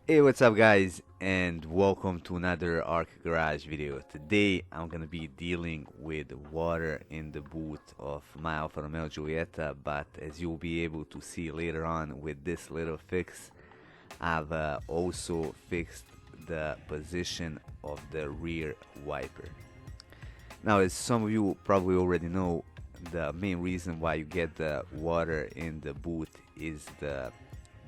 Hey, what's up, guys, and welcome to another Arc Garage video. Today, I'm gonna be dealing with water in the boot of my Alfa Giulietta, but as you'll be able to see later on with this little fix, I've also fixed the position of the rear wiper. Now, as some of you probably already know, the main reason why you get the water in the boot is the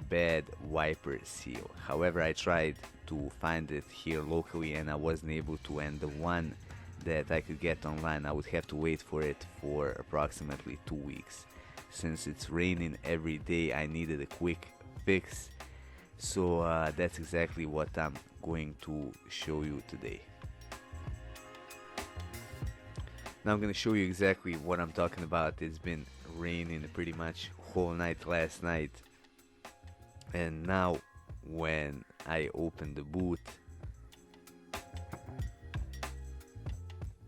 bad wiper seal. However, I tried to find it here locally and I wasn't able to, and the one that I could get online, I would have to wait for it for approximately 2 weeks. Since it's raining every day, I needed a quick fix, so that's exactly what I'm going to show you today. Now I'm going to show you exactly what I'm talking about. It's been raining pretty much whole night last night, and now when I open the boot,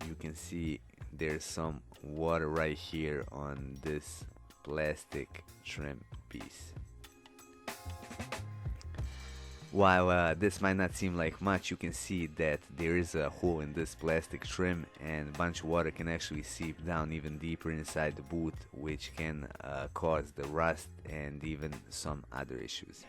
you can see there's some water right here on this plastic trim piece. While this might not seem like much, you can see that there is a hole in this plastic trim and a bunch of water can actually seep down even deeper inside the boot, which can cause the rust and even some other issues.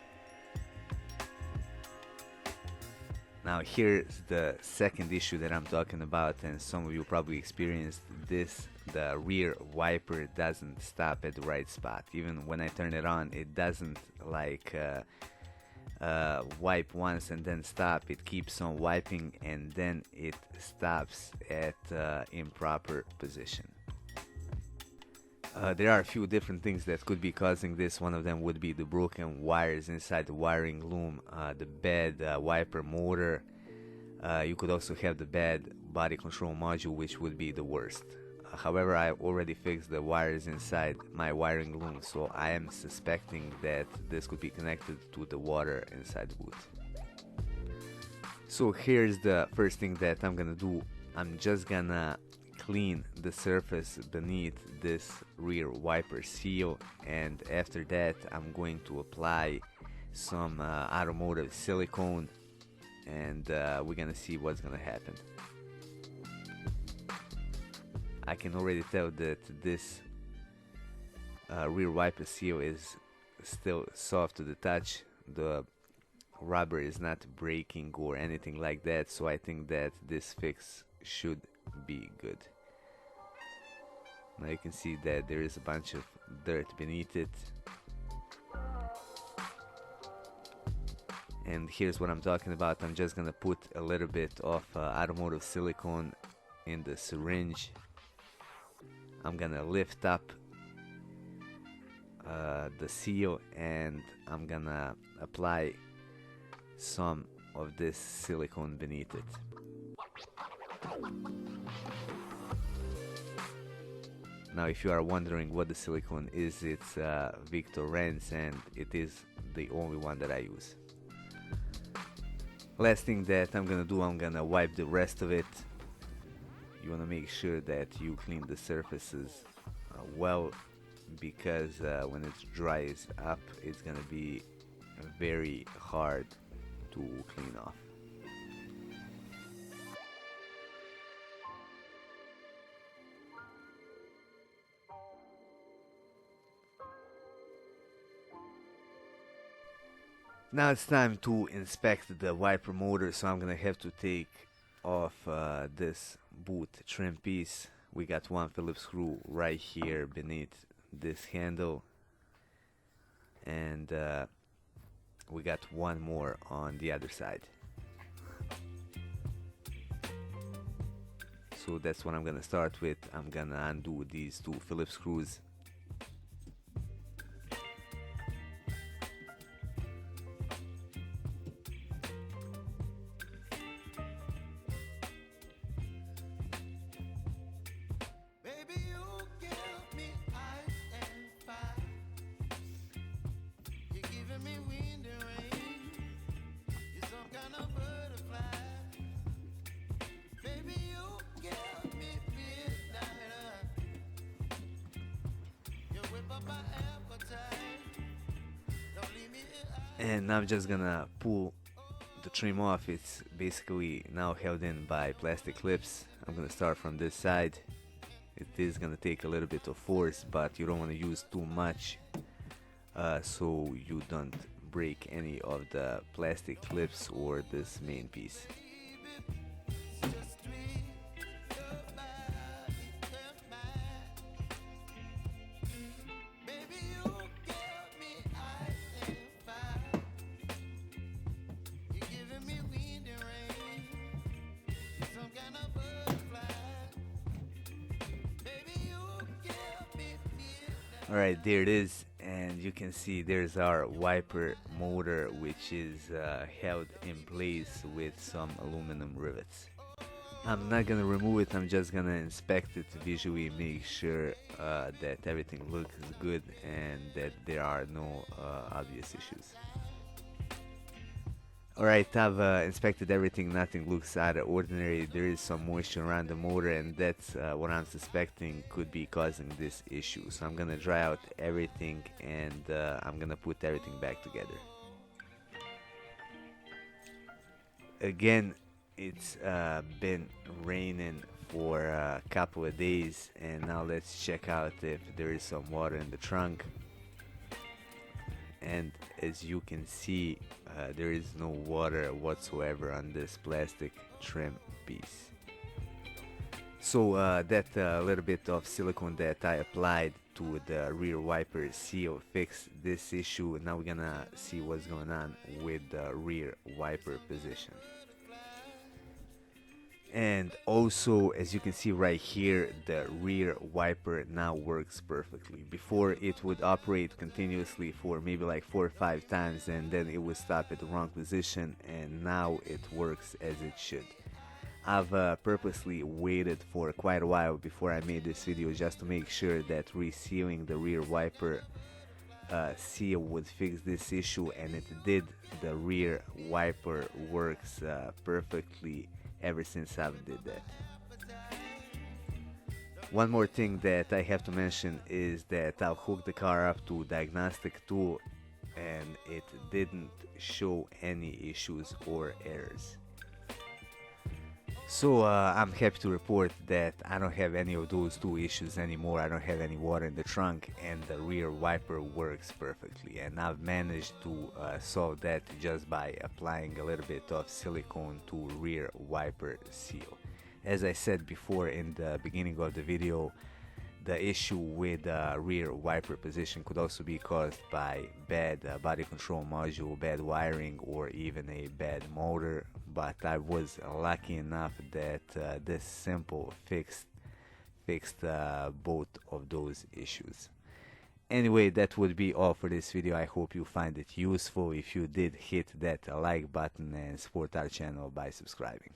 Now here's the second issue that I'm talking about, and some of you probably experienced this. The rear wiper doesn't stop at the right spot. Even when I turn it on, it doesn't wipe once and then stop. It keeps on wiping and then it stops at improper position. There are a few different things that could be causing this. One of them would be the broken wires inside the wiring loom, the bad wiper motor. You could also have the bad body control module, which would be the worst. However, I already fixed the wires inside my wiring loom, so I am suspecting that this could be connected to the water inside the boot. So here's the first thing that I'm gonna do. I'm just gonna clean the surface beneath this rear wiper seal, and after that I'm going to apply some automotive silicone, and we're gonna see what's gonna happen. I can already tell that this rear wiper seal is still soft to the touch. The rubber is not breaking or anything like that, so I think that this fix should be good. Now you can see that there is a bunch of dirt beneath it. And here's what I'm talking about. I'm just gonna put a little bit of automotive silicone in the syringe. I'm gonna lift up the seal and I'm gonna apply some of this silicone beneath it. Now if you are wondering what the silicone is, it's Victor Rens, and it is the only one that I use. Last thing that I'm gonna do, I'm gonna wipe the rest of it. You want to make sure that you clean the surfaces well, because when it dries up, it's going to be very hard to clean off. Now it's time to inspect the wiper motor, so I'm going to have to take off this boot trim piece. We got one Phillips screw right here beneath this handle, and we got one more on the other side. So that's what I'm gonna start with. I'm gonna undo these two Phillips screws. And I'm just gonna pull to trim off, it's basically now held in by plastic clips. I'm gonna start from this side. It is gonna take a little bit of force, but you don't want to use too much so you don't break any of the plastic clips or this main piece. Alright, there it is, and you can see there's our wiper motor, which is held in place with some aluminum rivets. I'm not gonna remove it, I'm just gonna inspect it visually, make sure that everything looks good and that there are no obvious issues. Alright, I've inspected everything, nothing looks out of ordinary. There is some moisture around the motor, and that's what I'm suspecting could be causing this issue. So I'm gonna dry out everything and I'm gonna put everything back together. Again, it's been raining for a couple of days, and now let's check out if there is some water in the trunk. And as you can see, there is no water whatsoever on this plastic trim piece. So that little bit of silicone that I applied to the rear wiper seal fixed this issue. Now we're gonna see what's going on with the rear wiper position. And also, as you can see right here, the rear wiper now works perfectly. Before, it would operate continuously for maybe like 4 or 5 times, and then it would stop at the wrong position, and now it works as it should. I've purposely waited for quite a while before I made this video just to make sure that resealing the rear wiper seal would fix this issue, and it did. The rear wiper works perfectly ever since I did that. One more thing that I have to mention is that I've hooked the car up to diagnostic tool and it didn't show any issues or errors. So I'm happy to report that I don't have any of those 2 issues anymore. I don't have any water in the trunk, and the rear wiper works perfectly. And I've managed to solve that just by applying a little bit of silicone to rear wiper seal. As I said before in the beginning of the video, the issue with rear wiper position could also be caused by bad body control module, bad wiring, or even a bad motor, but I was lucky enough that this simple fixed both of those issues. Anyway, that would be all for this video. I hope you find it useful. If you did, hit that like button and support our channel by subscribing.